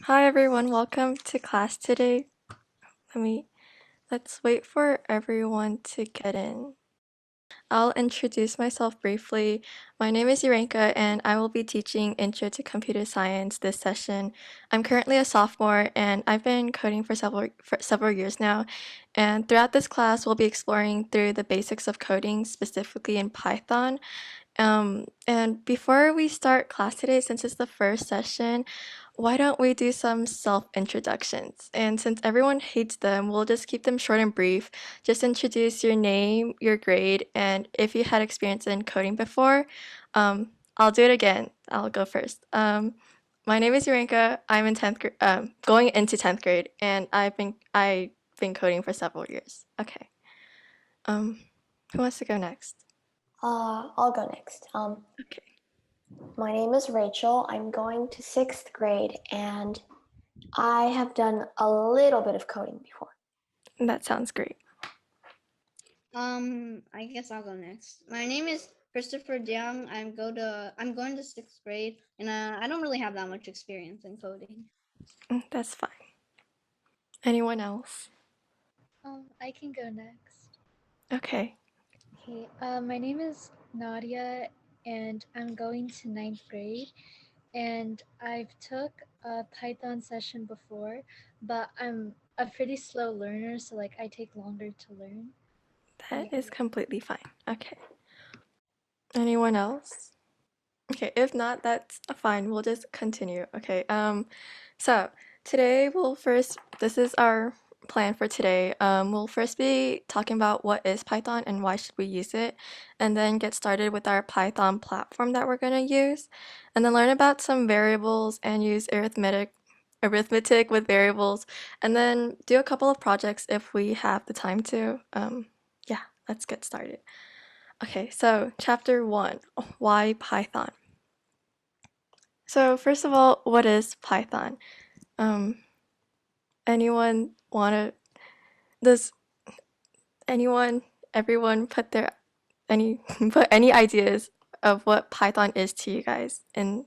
Hi everyone, welcome to class today. Let's wait for everyone to get in. I'll introduce myself briefly. My name is Irenka and I will be teaching Intro to Computer Science this session. I'm currently a sophomore and I've been coding for several years now. And throughout this class, we'll be exploring through the basics of coding, specifically in Python. And before we start class today, since it's the first session, why don't we do some self-introductions? And since everyone hates them, we'll just keep them short and brief. Just introduce your name, your grade, and if you had experience in coding before. I'll do it again. I'll go first. My name is Urenka. I'm in 10th grade, going into 10th grade, and I've been coding for several years. Okay. Who wants to go next? I'll go next. Okay. My name is Rachel. I'm going to 6th grade and I have done a little bit of coding before. That sounds great. I guess I'll go next. My name is Christopher Jiang. I'm going to 6th grade, and I don't really have that much experience in coding. That's fine. Anyone else? I can go next. Okay. Okay, my name is Nadia, and I'm going to 9th grade. And I've took a Python session before, but I'm a pretty slow learner, so like I take longer to learn. That Yeah. is completely fine. Okay. Anyone else? Okay, if not, that's fine. We'll just continue. Okay. So today this is our plan for today. We'll first be talking about what is Python and why should we use it, and then get started with our Python platform that we're gonna use, and then learn about some variables and use arithmetic with variables, and then do a couple of projects if we have the time to. Yeah, let's get started. Okay, so chapter 1, why Python? So first of all, what is Python? Um, anyone wanna, does everyone put any ideas of what Python is to you guys in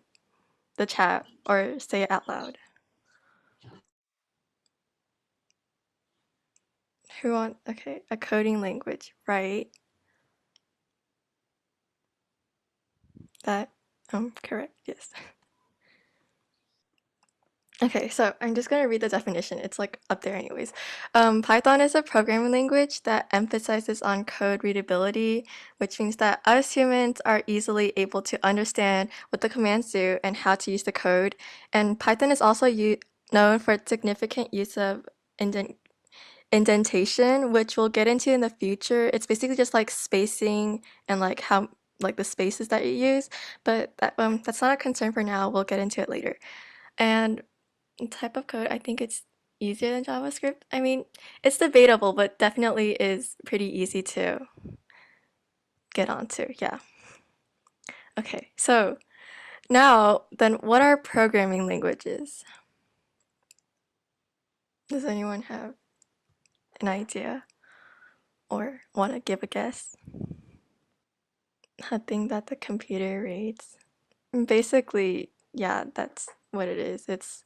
the chat or say it out loud? Okay, a coding language, right? That, correct, yes. Okay, so I'm just gonna read the definition. It's like up there anyways. Python is a programming language that emphasizes on code readability, which means that us humans are easily able to understand what the commands do and how to use the code. And Python is also known for its significant use of indentation, which we'll get into in the future. It's basically just like spacing and like how like the spaces that you use, but that's not a concern for now. We'll get into it later. And type of code, I think it's easier than JavaScript. I mean, it's debatable, but definitely is pretty easy to get onto. Yeah. Okay, so now then what are programming languages? Does anyone have an idea or want to give a guess? A thing that the computer reads. Basically, yeah, that's what it is. It's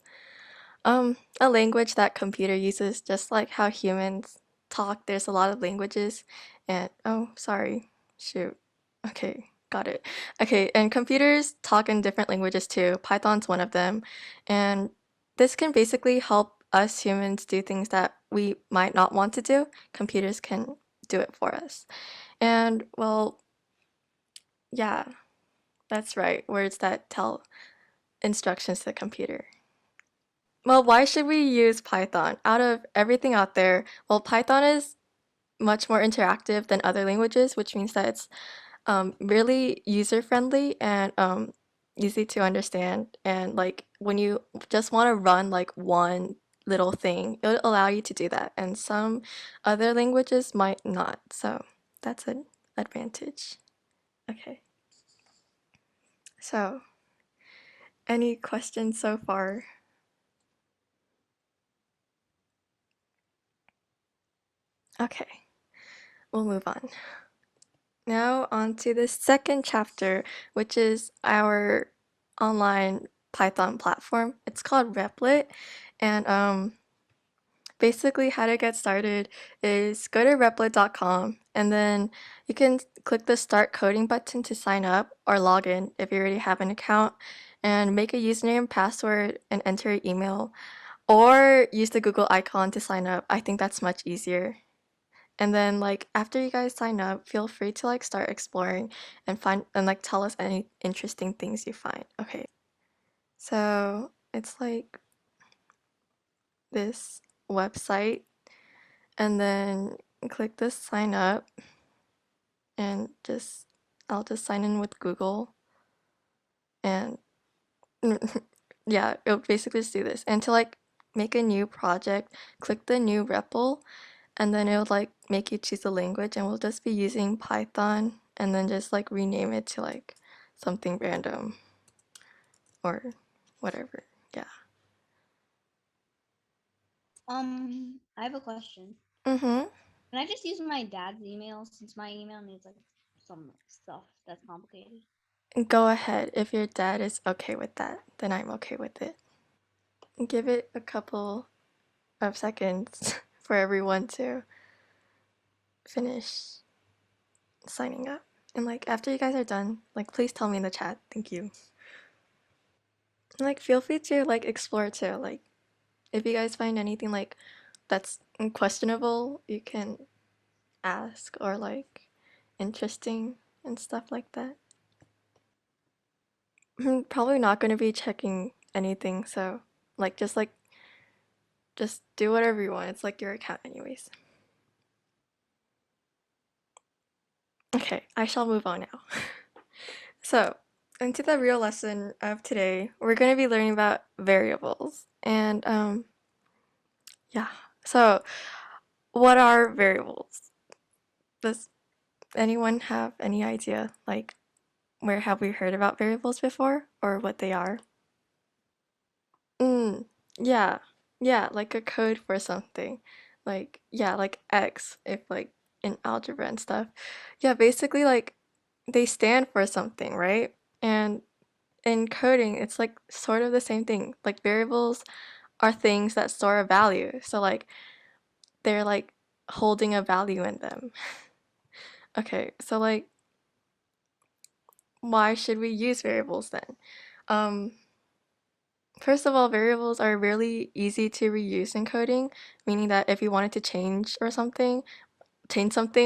a language that computer uses just like how humans talk. There's a lot of languages and oh, sorry. Shoot. Okay, got it. Okay, and computers talk in different languages too. Python's one of them. And this can basically help us humans do things that we might not want to do. Computers can do it for us. And well, yeah, that's right. Words that tell instructions to the computer. Well, why should we use Python? Out of everything out there, well, Python is much more interactive than other languages, which means that it's really user-friendly and easy to understand. And like when you just want to run like one little thing, it'll allow you to do that. And some other languages might not. So that's an advantage. Okay. So, any questions so far? Okay, we'll move on. Now on to the second chapter, which is our online Python platform. It's called Replit, and basically how to get started is go to replit.com and then you can click the start coding button to sign up or log in if you already have an account and make a username, password, and enter your email, or use the Google icon to sign up. I think that's much easier. And then like after you guys sign up, feel free to like start exploring and find and like tell us any interesting things you find. Okay. So it's like this website and then click this sign up and I'll just sign in with Google and yeah, it'll basically just do this. And to like make a new project, click the new REPL and then it'll like make you choose a language and we'll just be using Python and then just like rename it to like something random or whatever. Yeah. I have a question. Mm-hmm. Can I just use my dad's email since my email needs like some stuff that's complicated? Go ahead. If your dad is okay with that, then I'm okay with it. Give it a couple of seconds for everyone to finish signing up. And like after you guys are done, like please tell me in the chat. Thank you. And like feel free to like explore too. Like if you guys find anything like that's questionable, you can ask or like interesting and stuff like that. I'm probably not going to be checking anything, so like just do whatever you want. It's like your account anyways. Okay, I shall move on now. So, into the real lesson of today, we're going to be learning about variables. And yeah, so what are variables? Does anyone have any idea? Like, where have we heard about variables before or what they are? Mm, yeah, yeah, like a code for something. Like, yeah, like X, if like in algebra and stuff. Yeah, basically, like they stand for something, right? And in coding, it's like sort of the same thing. Like variables are things that store a value. So like they're like holding a value in them. Okay, so like why should we use variables then? Um, First of all, variables are really easy to reuse in coding, meaning that if you wanted to change something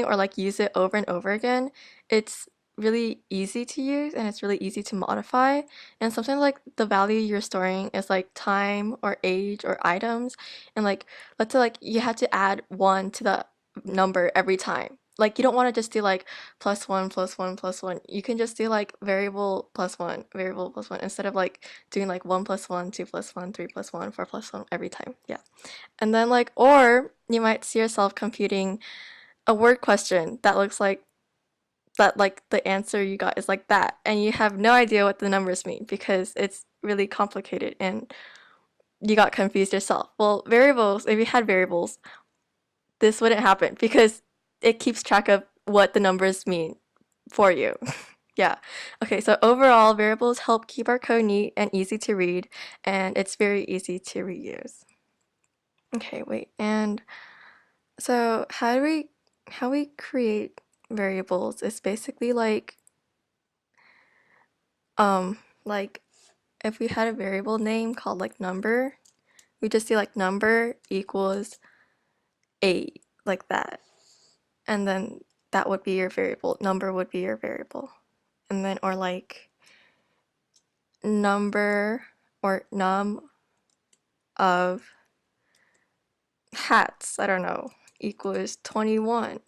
or like use it over and over again, it's really easy to use and it's really easy to modify. And sometimes like the value you're storing is like time or age or items. And like let's say like you have to add one to the number every time. Like you don't want to just do like plus one, plus one, plus one. You can just do like variable plus one instead of like doing like one plus one, two plus one, three plus one, four plus one every time. Yeah. And then like, or you might see yourself computing a word question that looks like that like the answer you got is like that and you have no idea what the numbers mean because it's really complicated and you got confused yourself. Well, variables, if you had variables, this wouldn't happen because it keeps track of what the numbers mean for you. Yeah. Okay, so overall, variables help keep our code neat and easy to read, and it's very easy to reuse. Okay, wait, and so how we create variables is basically like if we had a variable name called like number, we just do like number equals 8 like that. And then that would be your variable. Number would be your variable. And then or like number or num of hats, I don't know, equals 21.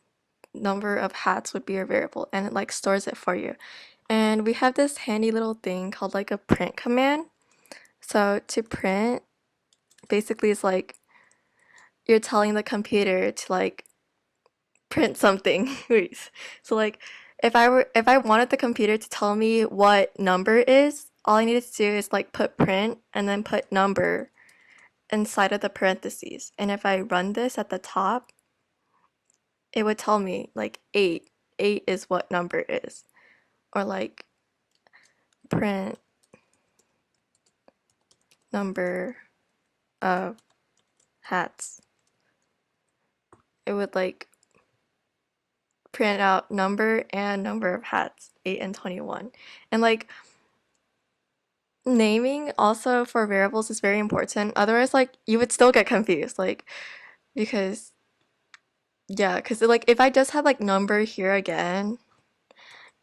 Number of hats would be your variable and it like stores it for you. And we have this handy little thing called like a print command. So to print basically is like you're telling the computer to like print something. So like if I wanted the computer to tell me what number is, all I needed to do is like put print and then put number inside of the parentheses. And if I run this at the top, it would tell me like 8. 8 is what number is. Or like print number of hats, it would like print out number and number of hats, 8 and 21. And like naming also for variables is very important. Otherwise, like you would still get confused, like because yeah, because like if I just had like number here again,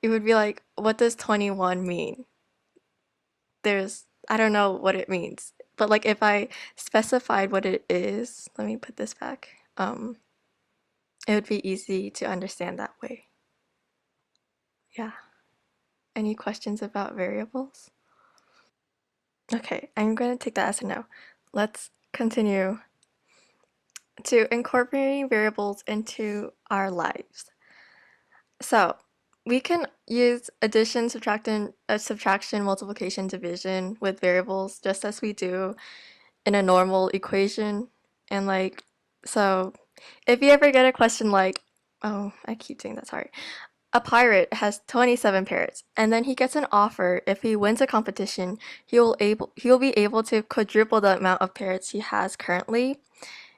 it would be like, what does 21 mean? I don't know what it means. But like if I specified what it is, let me put this back. It would be easy to understand that way. Yeah. Any questions about variables? Okay, I'm going to take that as a no. Let's continue to incorporating variables into our lives. So we can use addition, subtraction, multiplication, division with variables just as we do in a normal equation. And like, so if you ever get a question like, oh, I keep doing that, sorry. A pirate has 27 parrots, and then he gets an offer. If he wins a competition, he'll be able to quadruple the amount of parrots he has currently.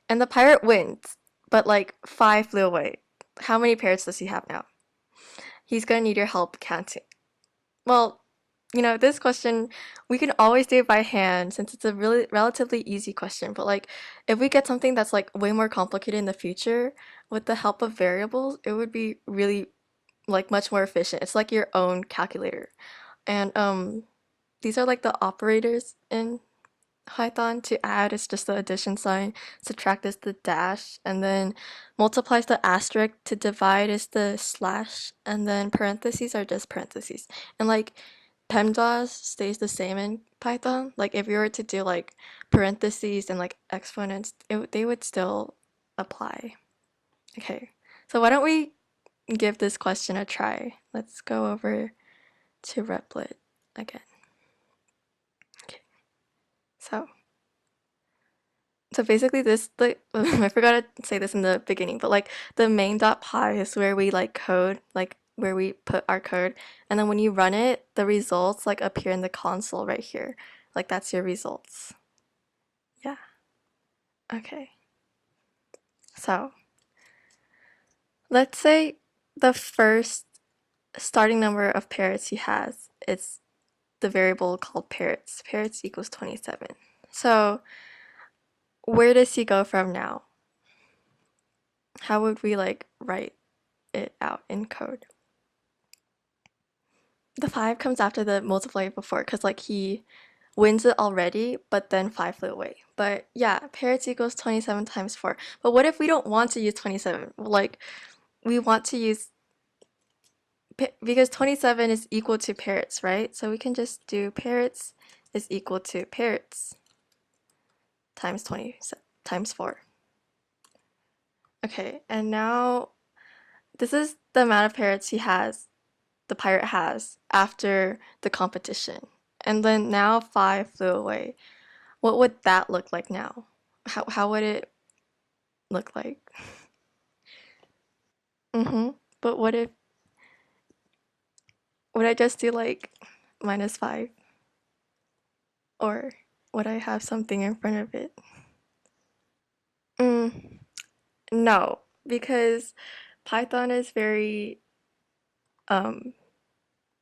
And the pirate wins, but like 5 flew away. How many parrots does he have now? He's gonna need your help counting. Well, this question, we can always do it by hand since it's a really relatively easy question. But like, if we get something that's like way more complicated in the future, with the help of variables, it would be really like much more efficient. It's like your own calculator. And these are like the operators in Python. To add is just the addition sign, subtract is the dash, and then multiply is the asterisk, to divide is the slash, and then parentheses are just parentheses. And like PEMDAS stays the same in Python. Like if you were to do like parentheses and like exponents, they would still apply. Okay, so why don't we give this question a try? Let's go over to Replit again. Okay, so basically I forgot to say this in the beginning, but like the main.py is where we like code, like where we put our code, and then when you run it, the results like appear in the console right here. Like that's your results. Yeah. Okay. So let's say the first starting number of parrots he has is the variable called parrots. Parrots equals 27. So where does he go from now? How would we like write it out in code? The 5 comes after the multiplier before because like he wins it already, but then 5 flew away. But yeah, parrots equals 27 times 4. But what if we don't want to use 27? Like we want to use, because 27 is equal to parrots, right? So we can just do parrots is equal to parrots times 20 times 4. Okay, and now this is the amount of parrots the pirate has after the competition. And then now 5 flew away. What would that look like now? How would it look like? But what if, would I just do like -5? Or would I have something in front of it? Mm, no, because Python is very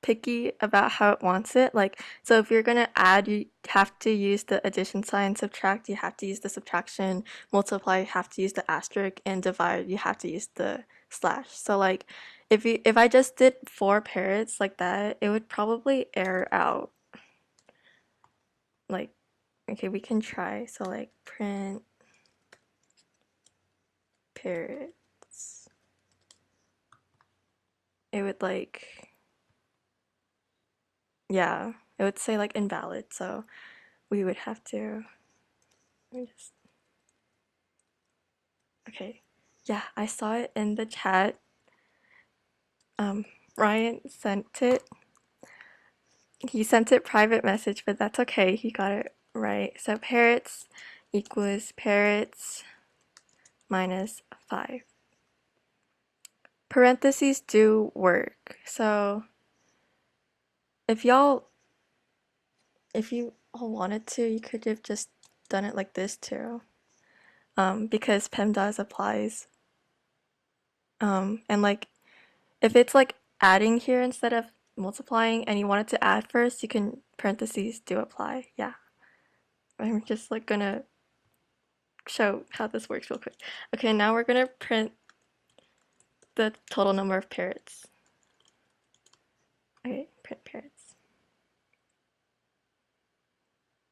picky about how it wants it. Like, so if you're gonna add, you have to use the addition sign, subtract, you have to use the subtraction, multiply, you have to use the asterisk, and divide, you have to use the slash. So like, if I just did 4 parrots like that, it would probably error out. Like, okay, we can try. So like, print parrots. It would like, yeah, it would say like invalid. So we would have to, let me just, okay. Yeah, I saw it in the chat. Ryan sent it. He sent it private message, but that's okay. He got it right. So parrots equals parrots minus 5. Parentheses do work. So if wanted to, you could have just done it like this too. Because PEMDAS applies. And like, if it's like adding here instead of multiplying and you want it to add first, you can parentheses do apply. Yeah. I'm just like gonna show how this works real quick. Okay, now we're gonna print the total number of parrots. Okay, print parrots.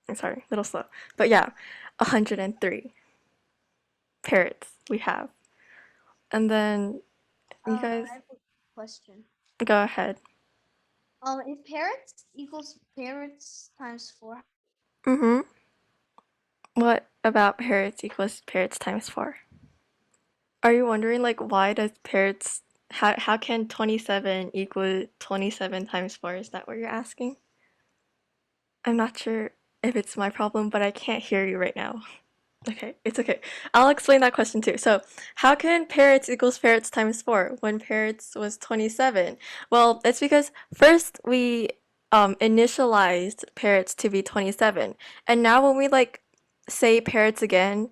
I'm sorry, a little slow. But yeah, 103 parrots we have. And then you guys I have a question. go ahead. If parrots equals parrots times 4. Mm-hmm. What about parrots equals parrots times 4? Are you wondering like why does parrots how can 27 equal 27 times 4? Is that what you're asking? I'm not sure if it's my problem, but I can't hear you right now. Okay, it's okay. I'll explain that question too. So, how can parrots equals parrots times 4 when parrots was 27? Well, it's because first we initialized parrots to be 27, and now when we like say parrots again,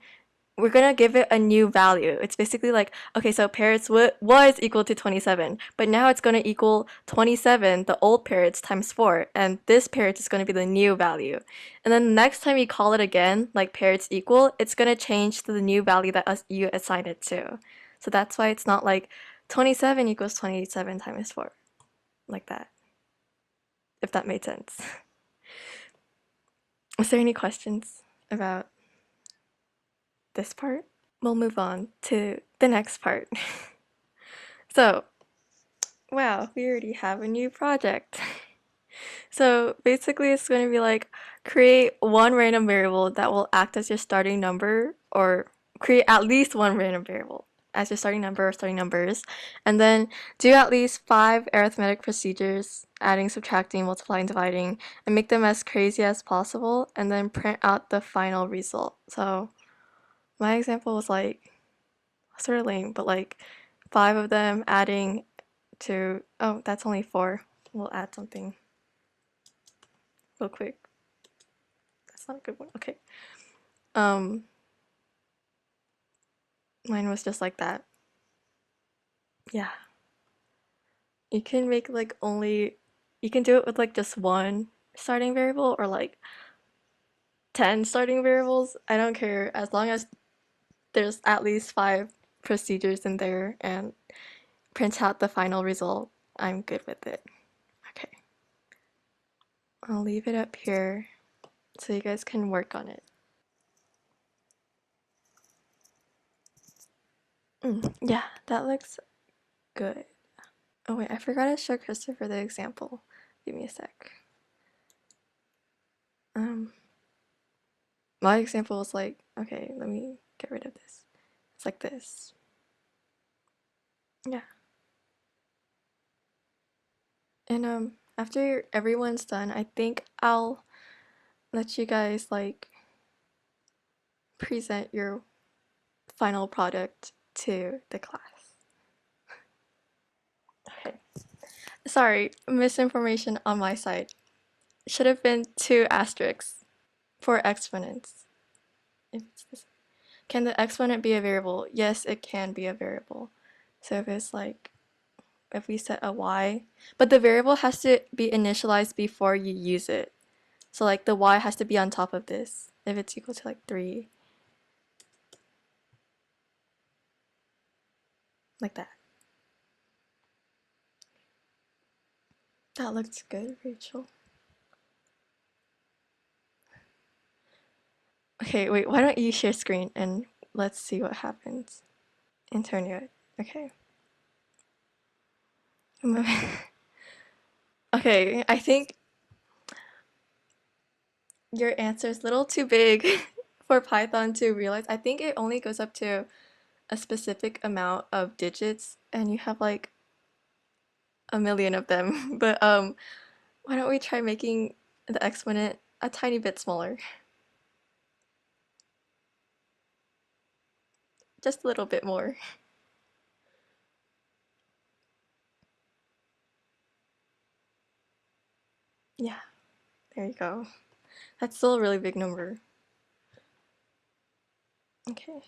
we're gonna give it a new value. It's basically like, okay, so parrots was equal to 27, but now it's gonna equal 27, the old parrots times 4, and this parrot is gonna be the new value. And then the next time you call it again, like parrots equal, it's gonna change to the new value that you assign it to. So that's why it's not like 27 equals 27 times 4, like that, if that made sense. Is there any questions about this part? We'll move on to the next part. So, wow, we already have a new project. So basically it's going to be like create one random variable that will act as your starting number, or create at least one random variable as your starting number or starting numbers, and then do at least 5 arithmetic procedures, adding, subtracting, multiplying, dividing, and make them as crazy as possible, and then print out the final result. So my example was like sort of lame, but like 5 of them adding to, oh, that's only 4. We'll add something real quick. That's not a good one. Okay. Um, Mine was just like that. Yeah. You can make like you can do it with like just one starting variable or like 10 starting variables. I don't care as long as there's at least 5 procedures in there and print out the final result. I'm good with it. Okay. I'll leave it up here so you guys can work on it. Yeah, that looks good. Oh wait, I forgot to show Christopher the example. Give me a sec. My example was like, okay, let me get rid of this. It's like this. Yeah. And after everyone's done, I think I'll let you guys like present your final product to the class. Okay. Sorry, misinformation on my side. Should have been 2 asterisks for exponents. Can the exponent be a variable? Yes, it can be a variable. So if it's like, if we set a y, but the variable has to be initialized before you use it. So like the y has to be on top of this if it's equal to like 3. Like that. That looks good, Rachel. Okay, wait, why don't you share screen and let's see what happens. Antonio, okay. Okay, I think your answer is a little too big for Python to realize. I think it only goes up to a specific amount of digits and you have like a million of them. But why don't we try making the exponent a tiny bit smaller? Just a little bit more. Yeah, there you go. That's still a really big number. Okay.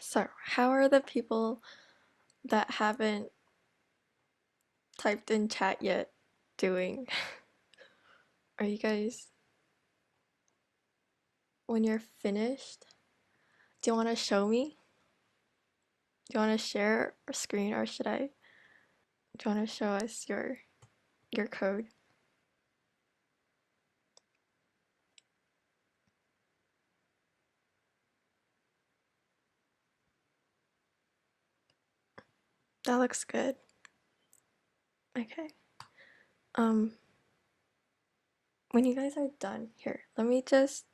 So, how are the people that haven't typed in chat yet doing? Are you guys, when you're finished, do you want to show me? Do you want to share a screen, or should I? Do you want to show us your code? That looks good. Okay. When you guys are done here, let's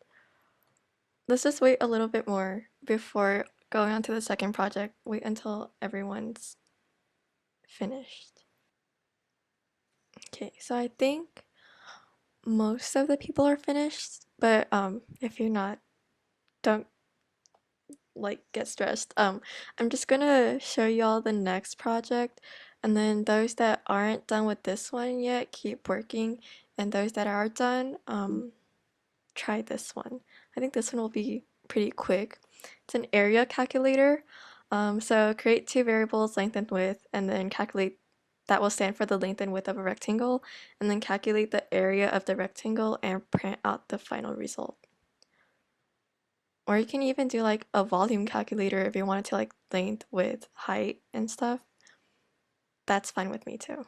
just wait a little bit more before going on to the second project. Wait until everyone's finished. Okay, so I think most of the people are finished, but if you're not, don't like get stressed. I'm just gonna show y'all the next project, and then those that aren't done with this one yet, keep working, and those that are done, try this one. I think this one will be pretty quick. It's an area calculator. So create two variables, length and width, and then calculate, that will stand for the length and width of a rectangle, and then calculate the area of the rectangle and print out the final result. Or you can even do like a volume calculator if you wanted to, like length, width, height, and stuff. That's fine with me too.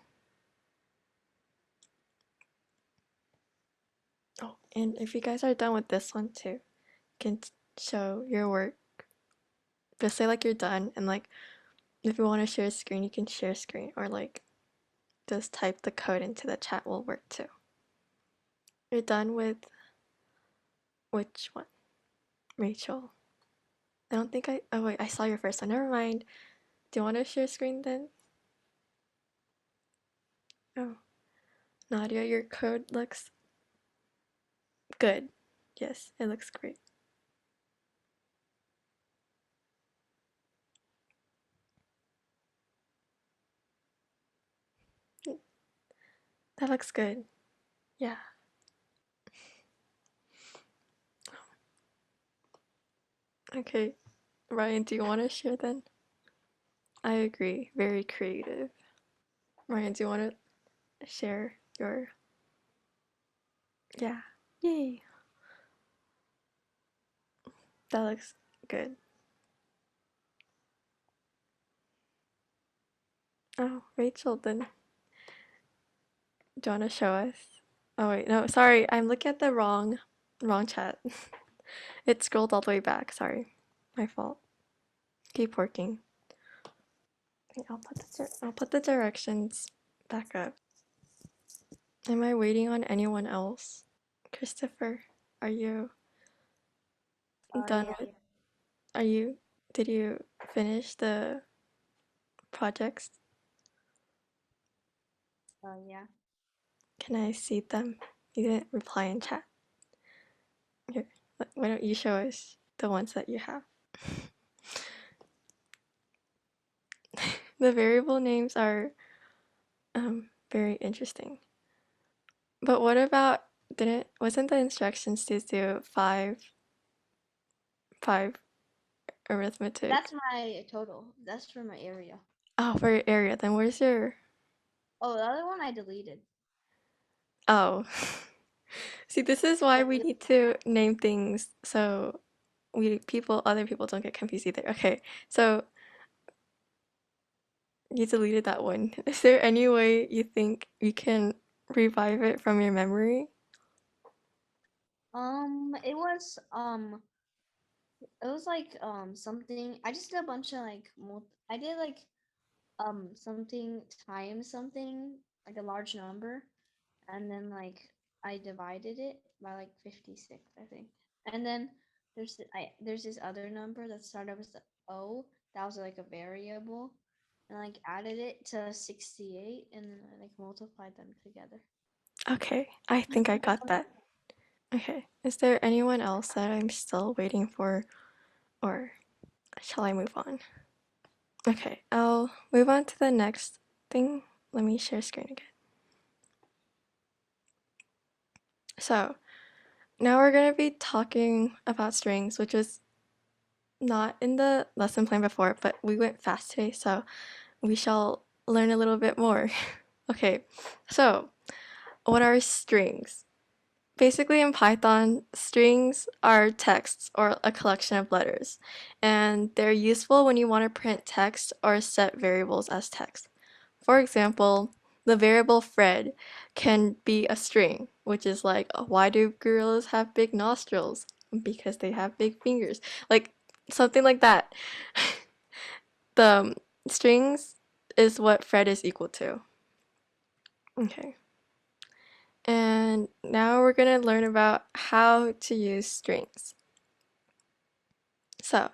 Oh, and if you guys are done with this one too, you can show your work. Just say like you're done, and like if you want to share screen, you can share screen, or like just type the code into the chat will work too. You're done with which one? Rachel. I don't think oh wait, I saw your first one. Never mind. Do you want to share screen then? Oh, Nadia, your code looks good. Yes, it looks great. That looks good. Yeah. Okay. Ryan, do you want to share then? I agree. Very creative. Ryan, do you want to share your... Yeah. Yay. That looks good. Oh, Rachel, then do you want to show us? Oh wait, no, sorry, I'm looking at the wrong chat. It scrolled all the way back. Sorry, my fault. Keep working. Okay, I'll put the directions back up. Am I waiting on anyone else? Christopher, are you done Yeah. with? Are you? Did you finish the projects? Yeah. Can I see them? You didn't reply in chat. Here, why don't you show us the ones that you have? The variable names are very interesting. But what about, wasn't the instructions to do five arithmetic? That's my total. That's for my area. Oh, for your area. Then where's your... Oh, the other one I deleted. Oh. See, this is why we need to name things so other people don't get confused either. Okay, so you deleted that one. Is there any way you think you can revive it from your memory? It was like something. I just did a bunch of like I did like something times something, like a large number, and then like I divided it by like 56, I think. And then there's this other number that started with the O, that was like a variable, and like added it to 68, and then I like multiplied them together. Okay, I think I got that. Okay, is there anyone else that I'm still waiting for, or shall I move on? Okay, I'll move on to the next thing. Let me share screen again. So now we're going to be talking about strings, which was not in the lesson plan before, but we went fast today, so we shall learn a little bit more. Okay, so what are strings? Basically, in Python, strings are texts or a collection of letters, and they're useful when you want to print text or set variables as text. For example, the variable Fred can be a string, which is like, why do gorillas have big nostrils? Because they have big fingers. Like, something like that. The strings is what Fred is equal to. Okay. And now we're going to learn about how to use strings. So,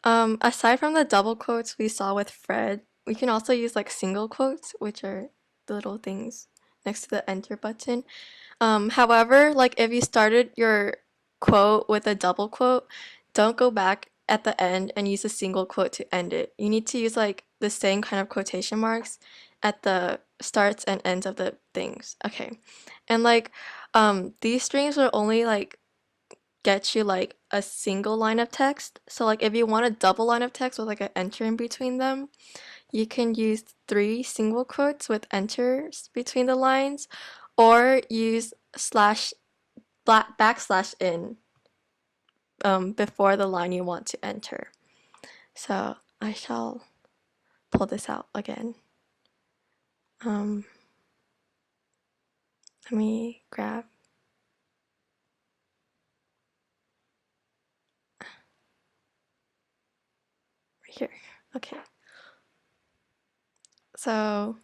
aside from the double quotes we saw with Fred, we can also use like single quotes, which are the little things next to the enter button. However, like if you started your quote with a double quote, don't go back at the end and use a single quote to end it. You need to use like the same kind of quotation marks at the starts and ends of the things. Okay. And like these strings will only like get you like a single line of text. So like if you want a double line of text with like an enter in between them, you can use 3 single quotes with enters between the lines, or use backslash in before the line you want to enter. So I shall pull this out again. Let me grab right here. Okay. So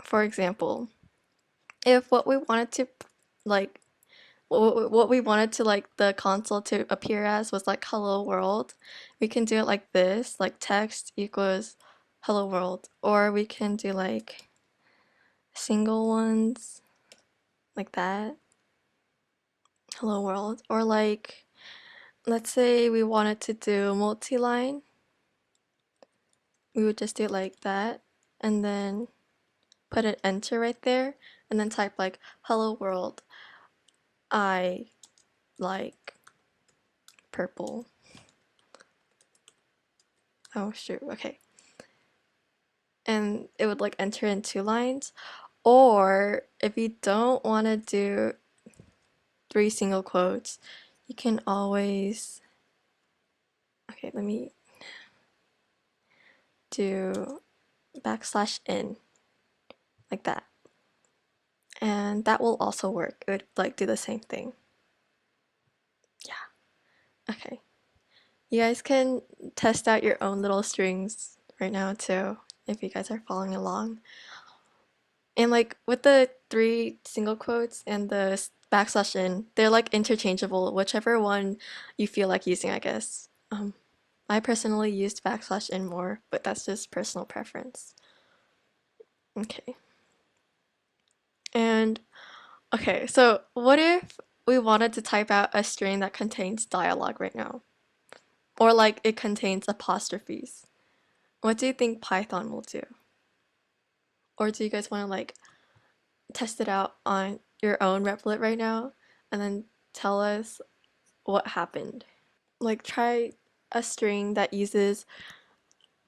for example, if what we wanted to like what we wanted to like the console to appear as was like hello world, we can do it like this, like text equals hello world, or we can do like single ones like that, hello world, or like let's say we wanted to do multi-line, we would just do it like that and then put an enter right there and then type like hello world, I like purple. Oh shoot, okay. And it would like enter in 2 lines. Or if you don't want to do 3 single quotes, you can always, okay, let me do backslash in like that. And that will also work. It would like do the same thing. Yeah. Okay. You guys can test out your own little strings right now too, if you guys are following along. And like with the 3 single quotes and the backslash in, they're like interchangeable, whichever one you feel like using, I guess. I personally used backslash in more, but that's just personal preference. Okay. And okay, so what if we wanted to type out a string that contains dialogue right now? Or like it contains apostrophes. What do you think Python will do? Or do you guys want to like test it out on your own Replit right now and then tell us what happened? Like try a string that uses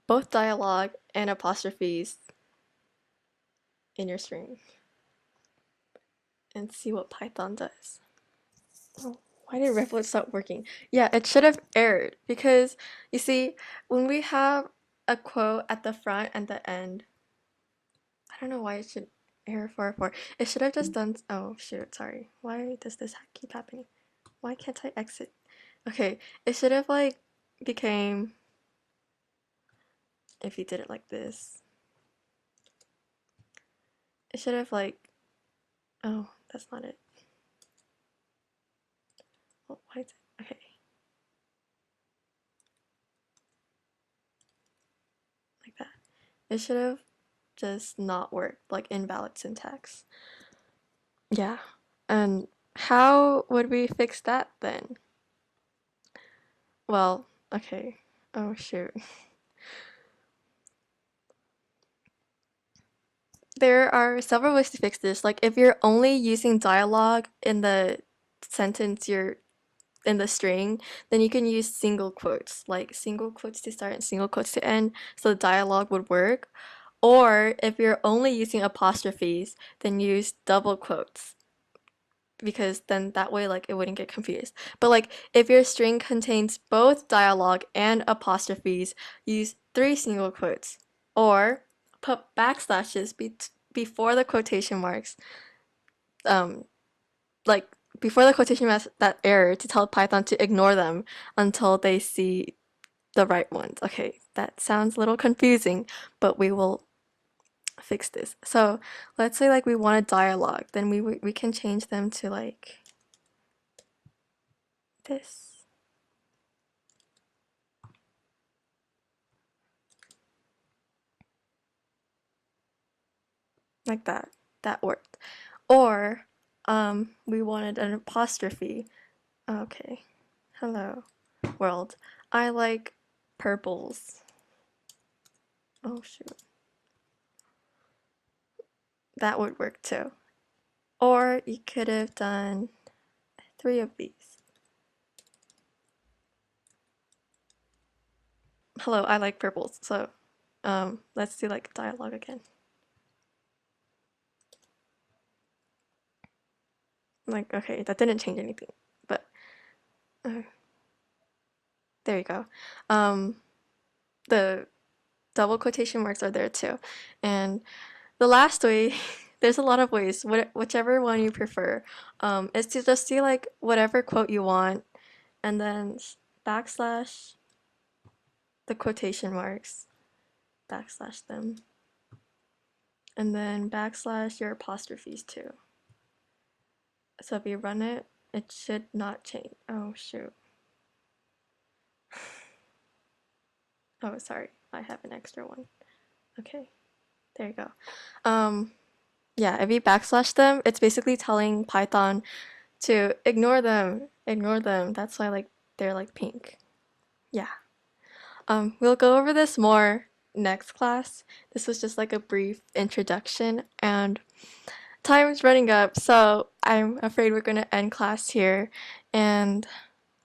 both dialogue and apostrophes in your string and see what Python does. Oh, why did Replit stop working? Yeah, it should have errored because you see, when we have a quote at the front and the end, I don't know why it should error 404. It should have just done, oh shoot, sorry. Why does this keep happening? Why can't I exit? Okay, it should have like became, if you did it like this, it should have like, oh, that's not it. Oh, why is it? Okay. Like that. It should have just not worked, like invalid syntax. Yeah. And how would we fix that then? well, okay. Oh, shoot. There are several ways to fix this. Like, if you're only using dialogue in the sentence you're in the string, then you can use single quotes, like single quotes to start and single quotes to end, so the dialogue would work. Or if you're only using apostrophes, then use double quotes, because then that way like it wouldn't get confused. But like if your string contains both dialogue and apostrophes, use 3 single quotes, or put backslashes before the quotation marks, like before the quotation marks, that error, to tell Python to ignore them until they see the right ones. Okay, that sounds a little confusing, but we will fix this. So let's say like we want a dialogue, then we can change them to like this. Like that. That worked. Or we wanted an apostrophe. Okay. Hello, world. I like purples. Oh, shoot. That would work too. Or you could have done 3 of these. Hello, I like purples. So let's do like dialogue again. Like, okay, that didn't change anything, but there you go. The double quotation marks are there too. And the last way, there's a lot of ways, whichever one you prefer, is to just do like whatever quote you want, and then backslash the quotation marks, backslash them, and then backslash your apostrophes too. So if you run it, it should not change. Oh, shoot. Oh, sorry, I have an extra one. Okay, there you go. Yeah, if you backslash them, it's basically telling Python to ignore them, ignore them. That's why like they're like pink. Yeah. We'll go over this more next class. This was just like a brief introduction, and time is running up, so I'm afraid we're gonna end class here. And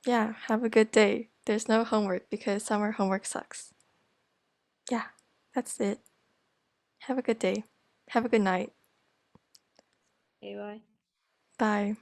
yeah, have a good day. There's no homework because summer homework sucks. Yeah, that's it. Have a good day. Have a good night. Okay, bye. Bye.